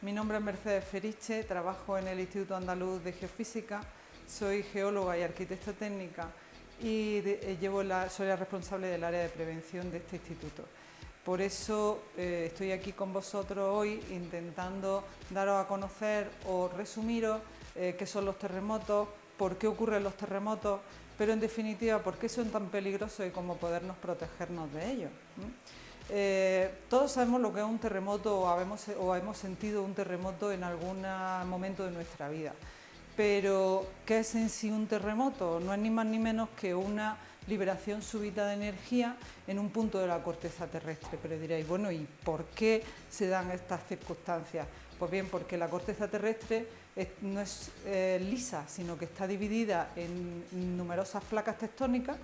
Mi nombre es Mercedes Feriche, trabajo en el Instituto Andaluz de Geofísica, soy geóloga y arquitecta técnica y soy la responsable del área de prevención de este instituto. Por eso estoy aquí con vosotros hoy intentando daros a conocer o resumiros qué son los terremotos, por qué ocurren los terremotos, pero en definitiva por qué son tan peligrosos y cómo podernos protegernos de ellos. Todos sabemos lo que es un terremoto o hemos sentido un terremoto en algún momento de nuestra vida, pero ¿qué es en sí un terremoto? No es ni más ni menos que una liberación súbita de energía en un punto de la corteza terrestre. Pero diréis, bueno, ¿y por qué se dan estas circunstancias? Pues bien, porque la corteza terrestre no es lisa, sino que está dividida en numerosas placas tectónicas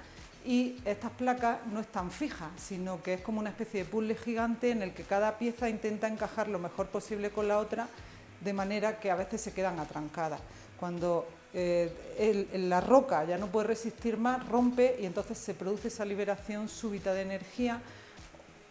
y estas placas no están fijas, sino que es como una especie de puzzle gigante en el que cada pieza intenta encajar lo mejor posible con la otra, de manera que a veces se quedan atrancadas. Cuando la roca ya no puede resistir más, rompe y entonces se produce esa liberación súbita de energía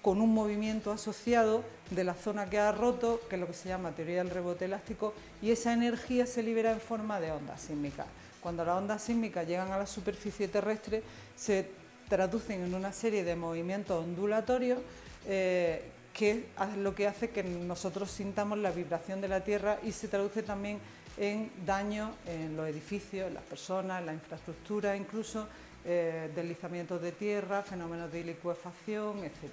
con un movimiento asociado de la zona que ha roto, que es lo que se llama teoría del rebote elástico, y esa energía se libera en forma de ondas sísmicas. Cuando las ondas sísmicas llegan a la superficie terrestre, se traducen en una serie de movimientos ondulatorios que es lo que hace que nosotros sintamos la vibración de la Tierra y se traduce también en daños en los edificios, en las personas, en la infraestructura, incluso deslizamientos de tierra, fenómenos de licuefacción, etc.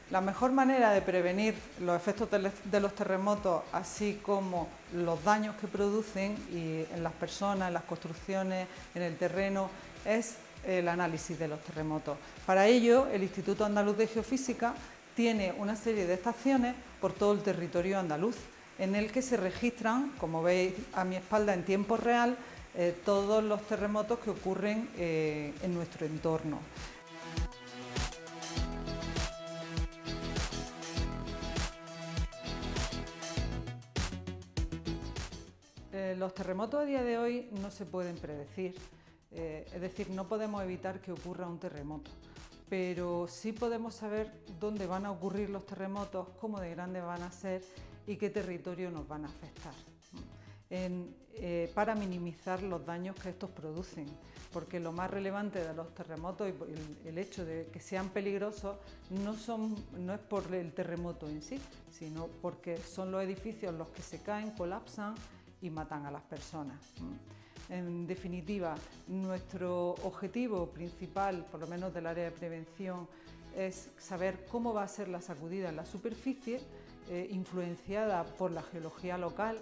La mejor manera de prevenir los efectos de los terremotos, así como los daños que producen en las personas, en las construcciones, en el terreno, es el análisis de los terremotos. Para ello, el Instituto Andaluz de Geofísica tiene una serie de estaciones por todo el territorio andaluz, en el que se registran, como veis a mi espalda en tiempo real, todos los terremotos que ocurren en nuestro entorno. Los terremotos a día de hoy no se pueden predecir, es decir, no podemos evitar que ocurra un terremoto, pero sí podemos saber dónde van a ocurrir los terremotos, cómo de grandes van a ser y qué territorio nos van a afectar, para minimizar los daños que estos producen, porque lo más relevante de los terremotos y el hecho de que sean peligrosos no es por el terremoto en sí, sino porque son los edificios los que se caen, colapsan y matan a las personas. En definitiva, nuestro objetivo principal, por lo menos del área de prevención, es saber cómo va a ser la sacudida en la superficie, influenciada por la geología local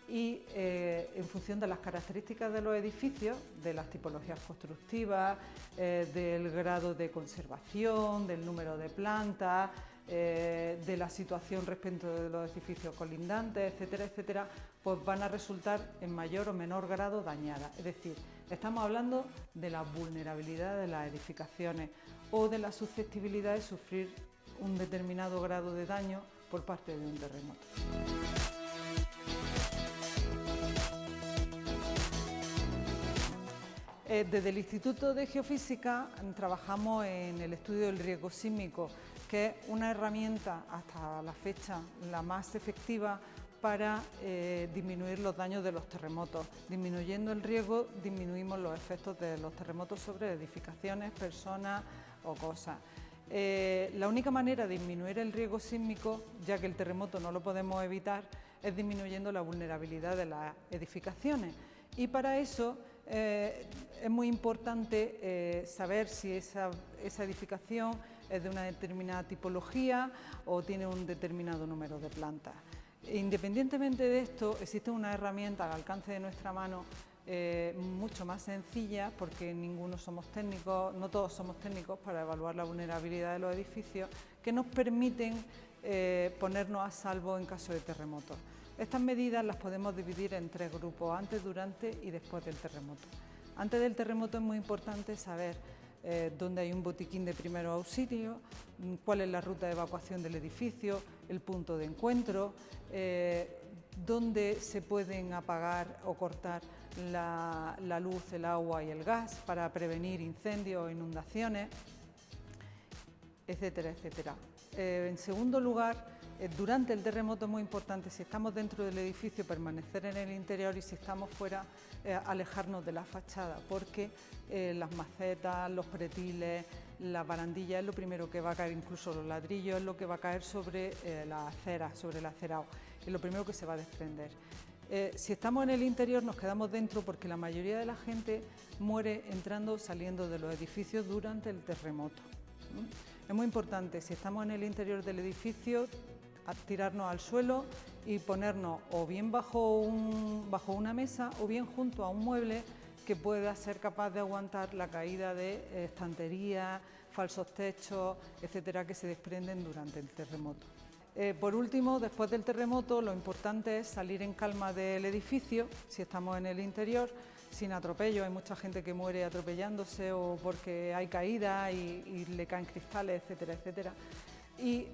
y en función de las características de los edificios, de las tipologías constructivas, del grado de conservación, del número de plantas, de la situación respecto de los edificios colindantes, etcétera, etcétera, pues van a resultar en mayor o menor grado dañadas. Es decir, estamos hablando de la vulnerabilidad de las edificaciones o de la susceptibilidad de sufrir un determinado grado de daño por parte de un terremoto. Desde el Instituto de Geofísica trabajamos en el estudio del riesgo sísmico, que es una herramienta hasta la fecha la más efectiva para disminuir los daños de los terremotos. Disminuyendo el riesgo, disminuimos los efectos de los terremotos sobre edificaciones, personas o cosas. La única manera de disminuir el riesgo sísmico, ya que el terremoto no lo podemos evitar, es disminuyendo la vulnerabilidad de las edificaciones. Y para eso es muy importante saber si esa edificación es de una determinada tipología o tiene un determinado número de plantas. Independientemente de esto, existe una herramienta al alcance de nuestra mano mucho más sencilla, porque ninguno somos técnicos, no todos somos técnicos para evaluar la vulnerabilidad de los edificios, que nos permiten ponernos a salvo en caso de terremotos. Estas medidas las podemos dividir en tres grupos: antes, durante y después del terremoto. Antes del terremoto es muy importante saber dónde hay un botiquín de primeros auxilios, cuál es la ruta de evacuación del edificio, el punto de encuentro, dónde se pueden apagar o cortar la luz, el agua y el gas para prevenir incendios o inundaciones, etcétera, etcétera. En segundo lugar, durante el terremoto es muy importante, si estamos dentro del edificio, permanecer en el interior, y si estamos fuera, alejarnos de la fachada, porque las macetas, los pretiles, las barandillas es lo primero que va a caer, incluso los ladrillos es lo que va a caer sobre la acera, sobre el acerado, es lo primero que se va a desprender. Si estamos en el interior nos quedamos dentro, porque la mayoría de la gente muere entrando o saliendo de los edificios durante el terremoto. Es muy importante, si estamos en el interior del edificio, tirarnos al suelo y ponernos o bien bajo una mesa o bien junto a un mueble que pueda ser capaz de aguantar la caída de estanterías, falsos techos, etcétera, que se desprenden durante el terremoto. Por último, después del terremoto, lo importante es salir en calma del edificio, si estamos en el interior, sin atropello. Hay mucha gente que muere atropellándose o porque hay caídas y le caen cristales, etcétera, etcétera. Y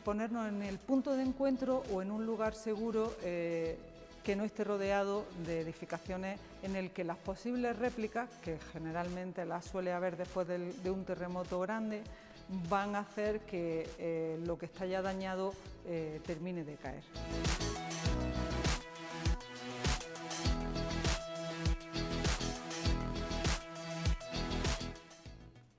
ponernos en el punto de encuentro o en un lugar seguro que no esté rodeado de edificaciones, en el que las posibles réplicas, que generalmente las suele haber después de un terremoto grande, van a hacer que lo que está ya dañado termine de caer.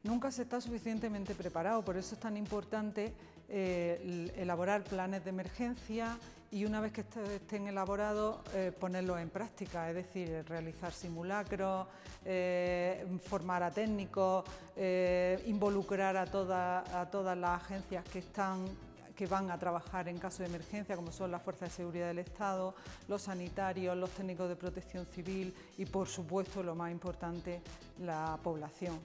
Nunca se está suficientemente preparado, por eso es tan importante elaborar planes de emergencia y, una vez que estén elaborados, ponerlos en práctica, es decir, realizar simulacros, formar a técnicos, involucrar a todas las agencias que van a trabajar en caso de emergencia, como son las Fuerzas de Seguridad del Estado, los sanitarios, los técnicos de protección civil y, por supuesto, lo más importante, la población.